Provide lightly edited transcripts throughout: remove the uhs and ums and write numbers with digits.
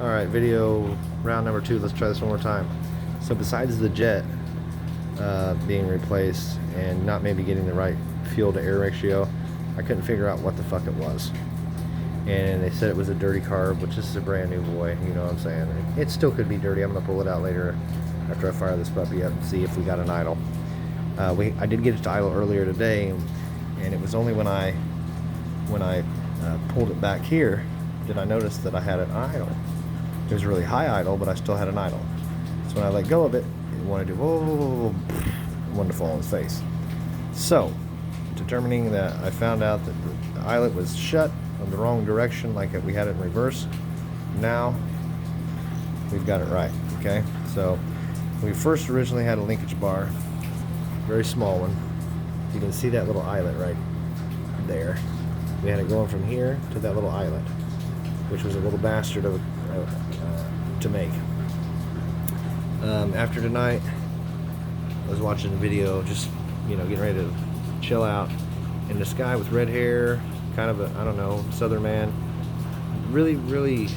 Alright, video round number 2. Let's try this one more time. So besides the jet being replaced and not maybe getting the right fuel to air ratio, I couldn't figure out what the fuck it was. And they said it was a dirty carb, which this is a brand new boy, you know what I'm saying. It still could be dirty. I'm going to pull it out later after I fire this puppy up and see if we got an idle. I did get it to idle earlier today, and it was only when I pulled it back here did I notice that I had an idle. It was really high idle, but I still had an idle. So when I let go of it, it wanted to, whoa, it wanted to fall on its face. So, determining that, I found out that the eyelet was shut on the wrong direction, like we had it in reverse. Now, we've got it right, okay? So, we first originally had a linkage bar, very small one. You can see that little eyelet right there. We had it going from here to that little eyelet, which was a little bastard of to make. After tonight, I was watching a video, just getting ready to chill out, and this guy with red hair, kind of a, I don't know, southern man, really, most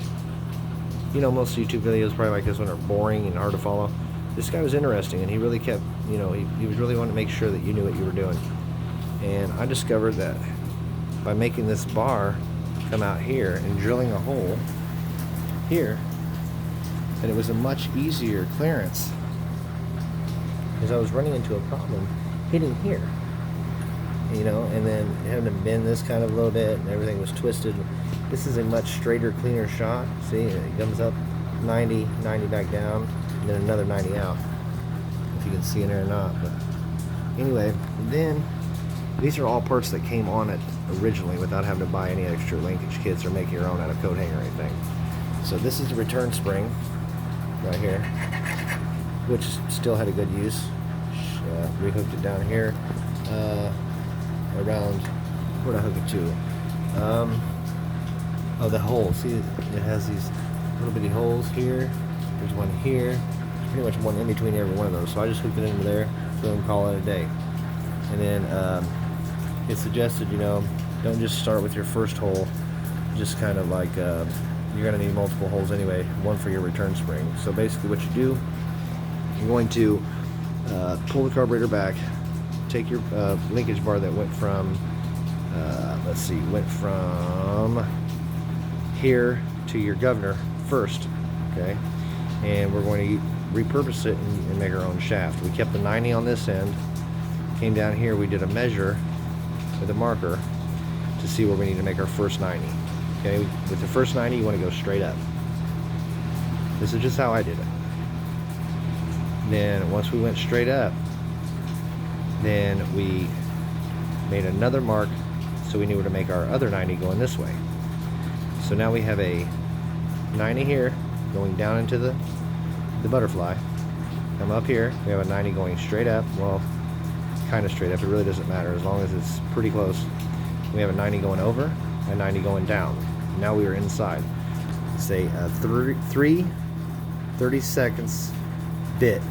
YouTube videos probably like this one are boring and hard to follow. This guy was interesting, and he really kept, he was really wanting to make sure that you knew what you were doing. And I discovered that by making this bar come out here and drilling a hole here, that it was a much easier clearance, because I was running into a problem hitting here, and then having to bend this kind of a little bit, and everything was twisted. This is a much straighter, cleaner shot. See, it comes up 90 back down, and then another 90 out, if you can see in there or not. But anyway, then these are all parts that came on it originally without having to buy any extra linkage kits or make your own out of coat hanger or anything. So this is the return spring right here, which still had a good use. Rehooked it down here around, where'd I hook it to? Oh, the hole. See, it has these little bitty holes here. There's one here. There's pretty much one in between every one of those. So I just hooked it into there, boom, call it a day. And then it suggested, don't just start with your first hole. Just kind of like, you're going to need multiple holes anyway, one for your return spring. So basically what you do, you're going to pull the carburetor back, take your linkage bar that went from, went from here to your governor first, okay? And we're going to repurpose it and make our own shaft. We kept the 90 on this end, came down here, we did a measure with a marker to see where we need to make our first 90. Okay, with the first 90, you want to go straight up. This is just how I did it. Then once we went straight up, then we made another mark so we knew where to make our other 90 going this way. So now we have a 90 here going down into the butterfly. Come up here, we have a 90 going straight up. Well, kind of straight up, it really doesn't matter as long as it's pretty close. We have a 90 going over, a 90 going down. Now we are inside. It's a 30 seconds bit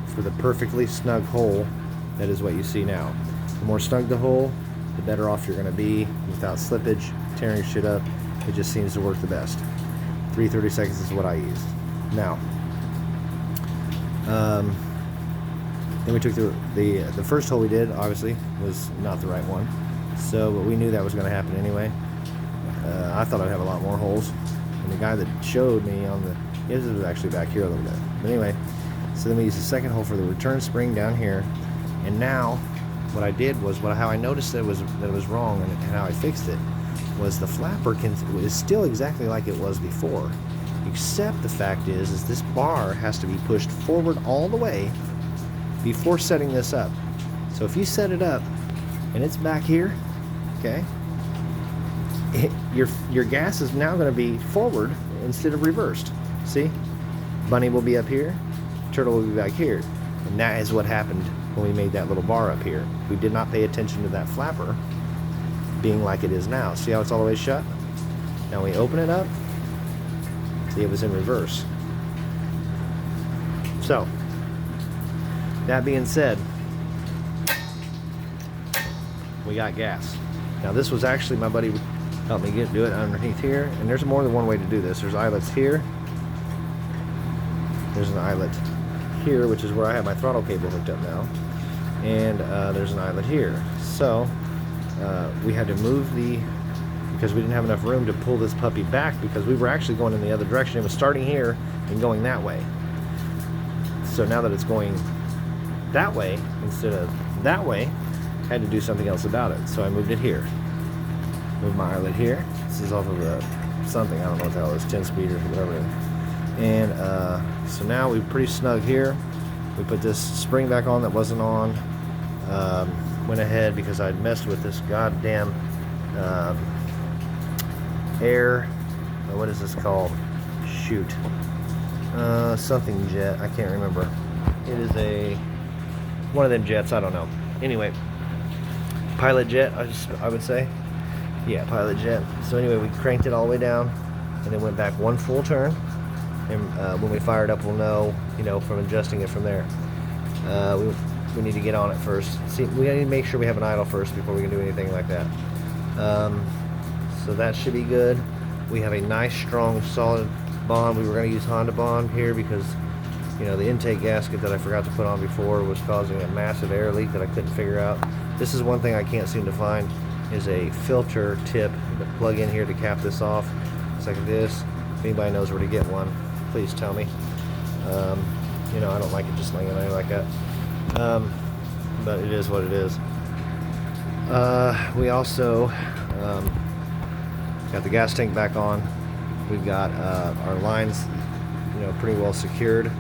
for the perfectly snug hole. That is what you see now. The more snug the hole, the better off you're going to be without slippage, tearing shit up. It just seems to work the best. 30 seconds is what I used. Now, then we took the first hole we did, obviously, was not the right one. So, but we knew that was going to happen anyway. I thought I'd have a lot more holes. And the guy that showed me on the, this was actually back here a little bit. But anyway, so then we used the second hole for the return spring down here. And now, what I did was, how I noticed that it was wrong and how I fixed it, was the flapper is still exactly like it was before. Except the fact is this bar has to be pushed forward all the way before setting this up. So if you set it up and it's back here, okay, your gas is now going to be forward instead of reversed. See, bunny will be up here, turtle will be back here, and that is what happened when we made that little bar up here. We did not pay attention to that flapper being like it is now. See how it's all the way shut? Now we open it up. See, it was in reverse. So, that being said, we got gas. Now this was actually, my buddy helped me do it underneath here, and there's more than one way to do this. There's eyelets here, There's an eyelet here, which is where I have my throttle cable hooked up now, and there's an eyelet here. So we had to move because we didn't have enough room to pull this puppy back, because we were actually going in the other direction. It was starting here and going that way. So now that it's going that way instead of that way, I had to do something else about it. So I moved it here. Moved my eyelet here. This is off of a something, I don't know what the hell it is, 10 speed or whatever it is. And so now we're pretty snug here. We put this spring back on that wasn't on. Went ahead because I'd messed with this goddamn air, what is this called? Shoot. Something jet, I can't remember. It is one of them jets, I don't know. Anyway, pilot jet, I would say. Yeah, pilot jet. So anyway, we cranked it all the way down and then went back one full turn. And when we fire it up, we'll know, from adjusting it from there. We need to get on it first. See, we need to make sure we have an idle first before we can do anything like that. So that should be good. We have a nice, strong, solid bond. We were going to use Honda bond here because, the intake gasket that I forgot to put on before was causing a massive air leak that I couldn't figure out. This is one thing I can't seem to find, is a filter tip to plug in here to cap this off. It's like this. If anybody knows where to get one, please tell me. I don't like it just laying there like that. But it is what it is. We also got the gas tank back on. We've got our lines, pretty well secured.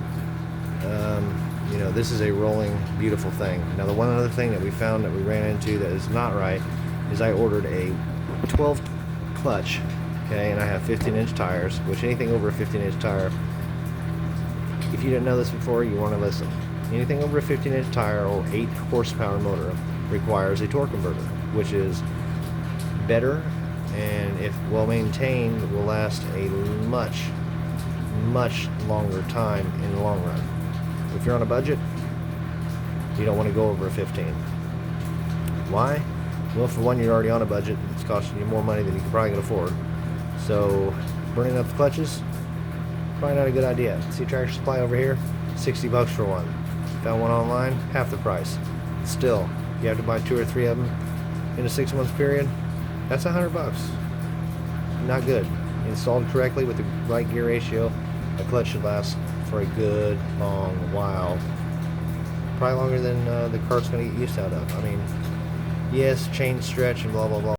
This is a rolling, beautiful thing. Now, the one other thing that we found that we ran into that is not right is I ordered a 12 clutch, okay, and I have 15-inch tires, which anything over a 15-inch tire, if you didn't know this before, you want to listen. Anything over a 15-inch tire or 8 horsepower motor requires a torque converter, which is better, and if well maintained, will last a much longer time in the long run. If you're on a budget, you don't want to go over a 15. Why? Well, for one, you're already on a budget. It's costing you more money than you can probably afford. So burning up the clutches, probably not a good idea. See Tractor Supply over here, $60 for one. Found one online, half the price. Still, you have to buy 2 or 3 of them in a 6-month period. That's $100. Not good. Installed correctly with the right gear ratio, a clutch should last for a good long while. Probably longer than the cart's going to get used out of. I mean, yes, chain stretch and blah blah blah.